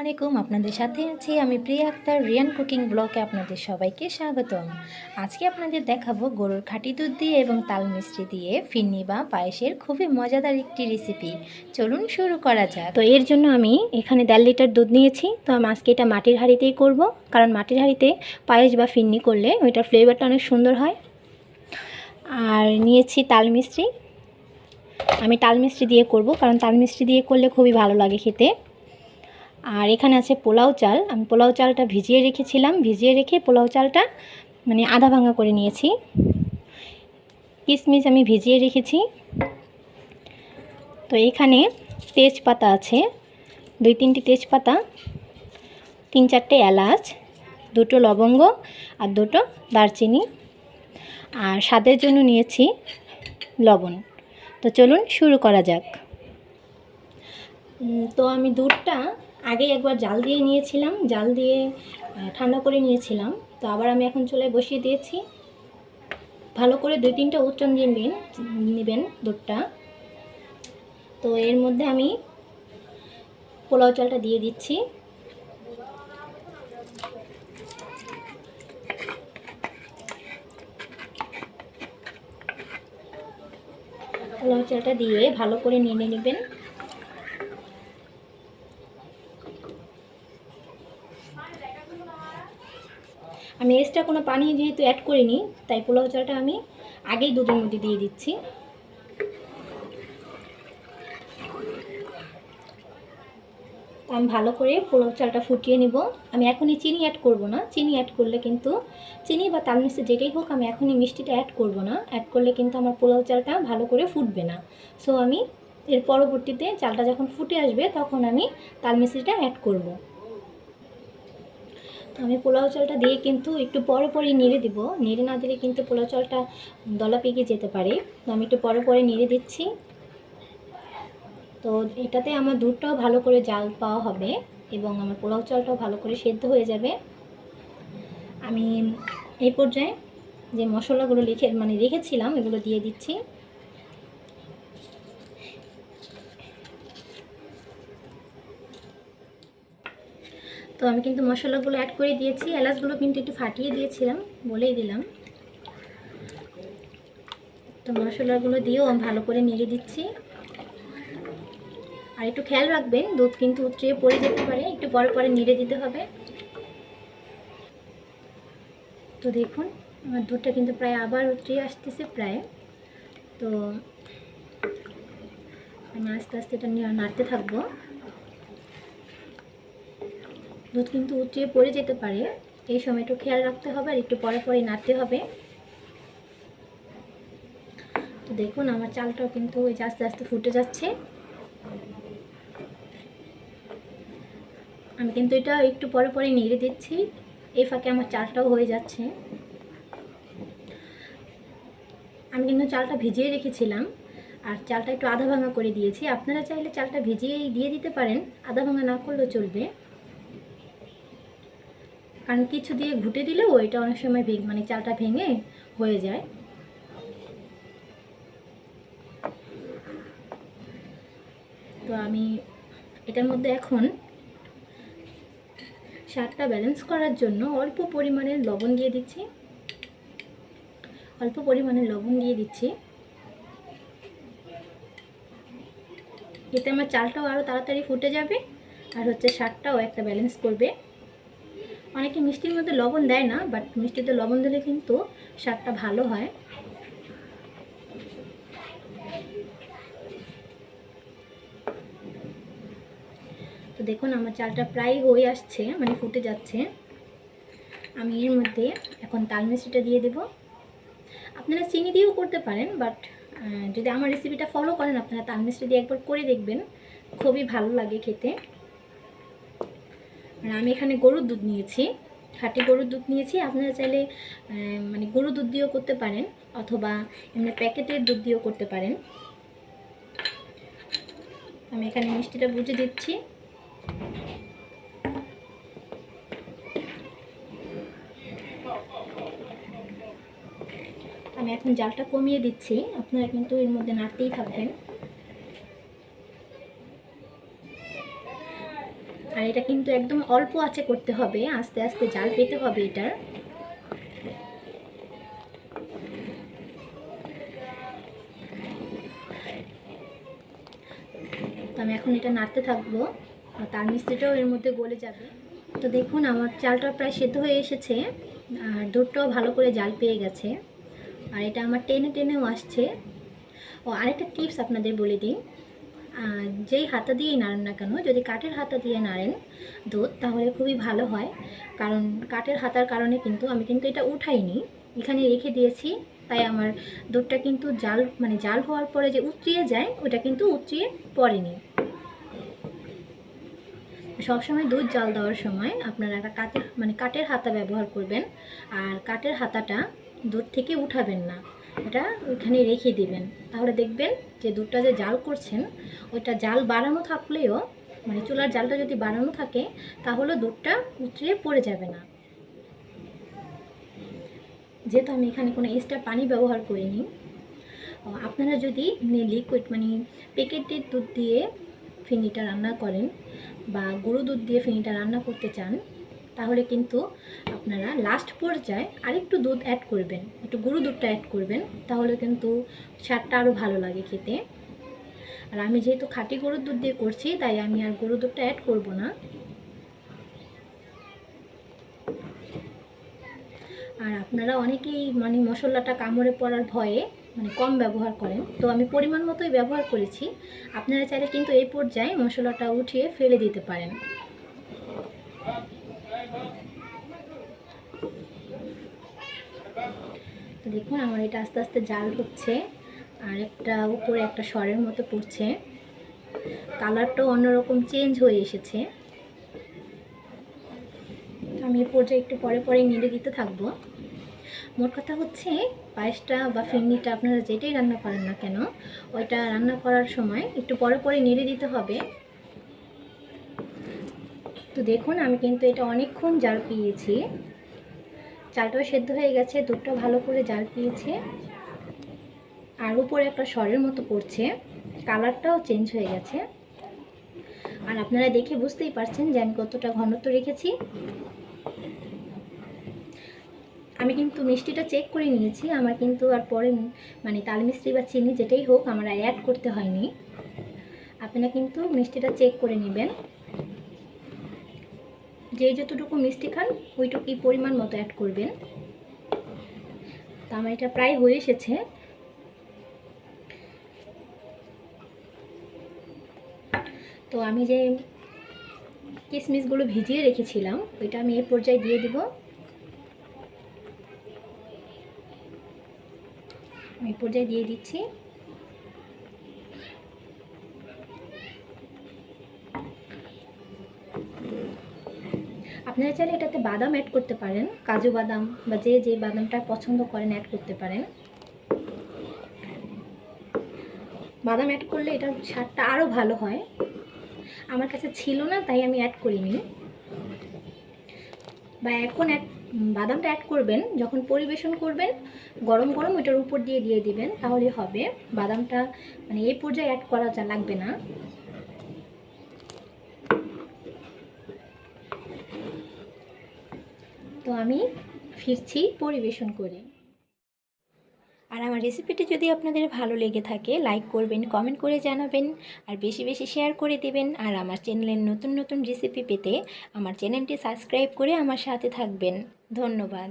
আলাইকুম, আপনাদের সাথে আছি আমি প্রিয়া আক্তার। রিয়ান কুকিং ব্লগে আপনাদের সবাইকে স্বাগতম। আজকে আপনাদের দেখাবো গরুর খাঁটি দুধ দিয়ে এবং তাল মিষ্টি দিয়ে ফিরনি বা পায়েসের খুবই মজাদার একটি রেসিপি। চলুন শুরু করা যাক। তো এর জন্য আমি এখানে 1.5 লিটার দুধ নিয়েছি। তো আমি আজকে এটা মাটির হাঁড়িতেই করব, কারণ মাটির হাঁড়িতে পায়েস বা ফিরনি করলে ওইটার ফ্লেভারটা অনেক সুন্দর হয়। আর নিয়েছি তাল মিষ্টি। আমি তাল মিষ্টি দিয়ে করব, কারণ তাল মিষ্টি দিয়ে করলে খুবই ভালো লাগে খেতে। আর এখানে আছে পোলাও চাল। আমি পোলাও চালটা ভিজিয়ে রেখেছিলাম, ভিজিয়ে রেখে পোলাও চালটা মানে আধা ভাঙা করে নিয়েছি। কিশমিশ আমি ভিজিয়ে রেখেছি। তো এখানে তেজপাতা আছে, 2-3টি তেজপাতা, 3-4টে এলাচ, 2টো লবঙ্গ আর 2টো দারচিনি, আর স্বাদের জন্য নিয়েছি লবণ। তো চলুন শুরু করা যাক। তো আমি দুধটা আগে একবার জাল দিয়ে নিয়েছিলাম, জাল দিয়ে ঠান্ডা করে নিয়েছিলাম। তো আবার আমি এখন চুলায় বসিয়ে দিয়েছি। ভালো করে 2-3টা উতরান নেবেন দুধটা। তো এর মধ্যে আমি পোলাও চালটা দিয়ে দিচ্ছি। পোলাও চালটা দিয়ে ভালো করে নিয়ে নেবেন। আমি এক্সট্রা কোনো পানি যেহেতু অ্যাড করিনি, তাই পোলাও চালটা আমি আগেই দুধের মধ্যে দিয়ে দিচ্ছি। আমি ভালো করে পোলাও চালটা ফুটিয়ে নিব। আমি এখনই চিনি অ্যাড করব না, চিনি অ্যাড করলে কিন্তু চিনি বা তাল মিষ্টি যেটাই হোক, আমি এখনই মিষ্টিটা অ্যাড করব না। অ্যাড করলে কিন্তু আমার পোলাও চালটা ভালো করে ফুটবে না। সো আমি এর পরবর্তীতে চালটা যখন ফুটে আসবে তখন আমি তাল মিষ্টিটা অ্যাড করব। তো আমি পোলাও চালটা দিয়ে কিন্তু একটু পরে পরে নেড়ে দিব। নেড়ে না দিলে কিন্তু পোলাও চালটা দলা পেকে যেতে পারে। তো আমি একটু পরে পরে নেড়ে দিচ্ছি। তো এটাতে আমার দুধটাও ভালো করে জাল পাওয়া হবে এবং আমার পোলাও চালটাও ভালো করে সেদ্ধ হয়ে যাবে। আমি এই পর্যায়ে যে মশলাগুলো রেখেছিলাম এগুলো দিয়ে দিচ্ছি। তো আমি কিন্তু মশলাগুলো অ্যাড করে দিয়েছি। এলাচগুলো কিন্তু একটু ফাটিয়ে দিয়েছিলাম, বলেই দিলাম। তো মশলাগুলো দিয়েও আমি ভালো করে নেড়ে দিচ্ছি। আর একটু খেয়াল রাখবেন, দুধ কিন্তু উতরিয়ে পড়ে যেতে পারে, একটু পরে পরে নেড়ে দিতে হবে। তো দেখুন আমার দুধটা কিন্তু প্রায় আবার উতরিয়ে আসতেছে প্রায়। তো আমি আস্তে আস্তে এটা নাড়তে থাকবো। দুধ কিন্তু উতরিয়ে পড়ে যেতে পারে, এই সময় একটু খেয়াল রাখতে হবে আর একটু পরে পরে নাড়তে হবে। তো দেখুন আমার চালটাও কিন্তু ওই যে আস্তে আস্তে ফুটে যাচ্ছে। আমি কিন্তু এটা একটু পরে পরে নেড়ে দিচ্ছি, এই ফাঁকে আমার চালটাও হয়ে যাচ্ছে। আমি কিন্তু চালটা ভিজিয়ে রেখেছিলাম আর চালটা একটু আধা ভাঙা করে দিয়েছি। আপনারা চাইলে চালটা ভিজিয়েই দিয়ে দিতে পারেন, আধা ভাঙা না করলেও চলবে। কারণ কিছু দিয়ে ঘুটে দিলেও এটা অনেক সময় চালটা ভেঙে হয়ে যায়। তো আমি এটার মধ্যে এখন স্বাদটা ব্যালেন্স করার জন্য অল্প পরিমাণে লবণ দিয়ে দিচ্ছি। অল্প পরিমাণে লবণ দিয়ে দিচ্ছি, এতে আমার চালটাও আরও তাড়াতাড়ি ফুটে যাবে আর স্বাদটাও একটা ব্যালেন্স করবে। অনেকে মিষ্টির মধ্যে লবণ দেয় না, বাট মিষ্টিতে লবণ দিলে কিন্তু স্বাদটা ভালো হয়। তো দেখুন আমার চালটা প্রায় হয়ে আসছে, ফুটে যাচ্ছে। আমি এর মধ্যে এখন তাল মিষ্টিটা দিয়ে দেব। আপনারা চিনি দিয়েও করতে পারেন, বাট যদি আমার রেসিপিটা ফলো করেন আপনারা তাল মিষ্টি দিয়ে একবার করে দেখবেন, খুবই ভালো লাগে খেতে। আর আমি এখানে গরুর দুধ নিয়েছি, খাঁটি গরুর দুধ নিয়েছি। আপনারা চাইলে গরুর দুধ দিয়েও করতে পারেন অথবা এমনি প্যাকেটের দুধ দিয়েও করতে পারেন। আমি এখানে মিষ্টিটা বুঝে দিচ্ছি। আমি এখন জালটা কমিয়ে দিচ্ছি, আপনারা কিন্তু এর মধ্যে নাড়তেই থাকবেন। আর এটা কিন্তু একদম অল্প আঁচে করতে হবে, আস্তে আস্তে জাল পেতে হবে এটার। তো আমি এখন এটা নাড়তে থাকবো, তাল মিষ্টিটাও এর মধ্যে গলে যাবে। তো দেখুন আমার চালটা প্রায় সেদ্ধ হয়ে এসেছে, আর দুধটাও ভালো করে জাল পেয়ে গেছে, আর এটা আমার টেনে টেনেও আসছে। ও আরেকটা টিপস আপনাদের বলে দিই, যেই হাতা দিয়েই নাড়েন না কেন, যদি কাঠের হাতা দিয়ে নাড়েন দুধ তাহলে খুবই ভালো হয়। কারণ কাঠের হাতার কারণে কিন্তু আমি কিন্তু এটা উঠাইনি, এখানে রেখে দিয়েছি, তাই আমার দুধটা কিন্তু জাল হওয়ার পরে যে উতরিয়ে যায় ওটা কিন্তু উতরিয়ে পড়েনি। সবসময় দুধ জাল দেওয়ার সময় আপনারা একটা কাঠের হাতা ব্যবহার করবেন, আর কাঠের হাতাটা দুধ থেকে উঠাবেন না, এটা ওইখানে রেখে দিবেন। তাহলে দেখবেন যে দুধটা যে জাল করছেন ওইটা জাল বাড়ানো থাকলেও, চুলার জালটা যদি বাড়ানো থাকে তাহলে দুধটা উতরিয়ে পড়ে যাবে না। যেহেতু আমি এখানে কোনো এক্সট্রা পানি ব্যবহার করিনি, আপনারা যদি লিকুইড প্যাকেটের দুধ দিয়ে ফিরনিটা রান্না করেন বা গরু দুধ দিয়ে ফিরনিটা রান্না করতে চান, তাহলে কিন্তু আপনারা লাস্ট পর্যায়ে আরেকটু দুধ অ্যাড করবেন, একটু গরু দুধটা অ্যাড করবেন, তাহলে কিন্তু স্বাদটা আরও ভালো লাগে খেতে। আর আমি যেহেতু খাঁটি গরুর দুধ দিয়ে করছি তাই আমি আর গরু দুধটা অ্যাড করব না। আর আপনারা অনেকেই মশলাটা কামড়ে পড়ার ভয়ে কম ব্যবহার করেন, তো আমি পরিমাণ মতোই ব্যবহার করেছি। আপনারা চাইলে কিন্তু এই পর্যায়ে মশলাটা উঠিয়ে ফেলে দিতে পারেন। তো দেখুন আমার এটা আস্তে আস্তে জাল হচ্ছে, আর একটা উপরে একটা সরের মতো পড়ছে, কালারটাও অন্যরকম চেঞ্জ হয়ে এসেছে। আমি এই পর্যায়ে একটু পরে পরে নেড়ে দিতে থাকবো। মোট কথা হচ্ছে পায়েসটা বা ফিরনিটা আপনারা যেটাই রান্না করেন না কেন, ওইটা রান্না করার সময় একটু পরে পরে নেড়ে দিতে হবে। তো দেখুন আমি কিন্তু এটা অনেকক্ষণ জাল পিয়েছি, চালটাও সেদ্ধ হয়ে গেছে, দুধটাও ভালো করে জাল পিয়েছে, আর উপরে একটা সরের মতো পড়ছে, কালারটাও চেঞ্জ হয়ে গেছে। আর আপনারা দেখে বুঝতেই পারছেন যে আমি কতটা ঘনত্ব রেখেছি। আমি কিন্তু মিষ্টিটা চেক করে নিয়েছি, আমার কিন্তু আর পরে তাল মিষ্টি বা চিনি যেটাই হোক আমার আর অ্যাড করতে হয়নি। আপনারা কিন্তু মিষ্টিটা চেক করে নেবেন, যে যতটুকু মিষ্টি খান ওইটুকুই পরিমাণ মতো অ্যাড করবেন। তো আমার এটা প্রায় হয়ে এসেছে। তো আমি যে কিশমিশগুলো ভিজিয়ে রেখেছিলাম ওইটা আমি এই পর্যায়ে দিয়ে দিব। এই পর্যায়ে দিয়ে দিচ্ছি। আপনারা চাইলে এটাতে বাদাম অ্যাড করতে পারেন, কাজু বাদাম বা যে বাদামটা পছন্দ করেন অ্যাড করতে পারেন। বাদাম অ্যাড করলে এটার স্বাদটা আরও ভালো হয়। আমার কাছে ছিল না তাই আমি অ্যাড করিনি। বা এখন বাদামটা অ্যাড করবেন যখন পরিবেশন করবেন, গরম গরম ওইটার উপর দিয়ে দিবেন, তাহলে হবে। বাদামটা এই পর্যায়ে অ্যাড করা লাগবে না। তো আমি ফিরছি পরিবেশন করে। আর আমার রেসিপিটি যদি আপনাদের ভালো লেগে থাকে লাইক করবেন, কমেন্ট করে জানাবেন, আর বেশি বেশি শেয়ার করে দেবেন। আর আমার চ্যানেলের নতুন নতুন রেসিপি পেতে আমার চ্যানেলটি সাবস্ক্রাইব করে আমার সাথে থাকবেন। ধন্যবাদ।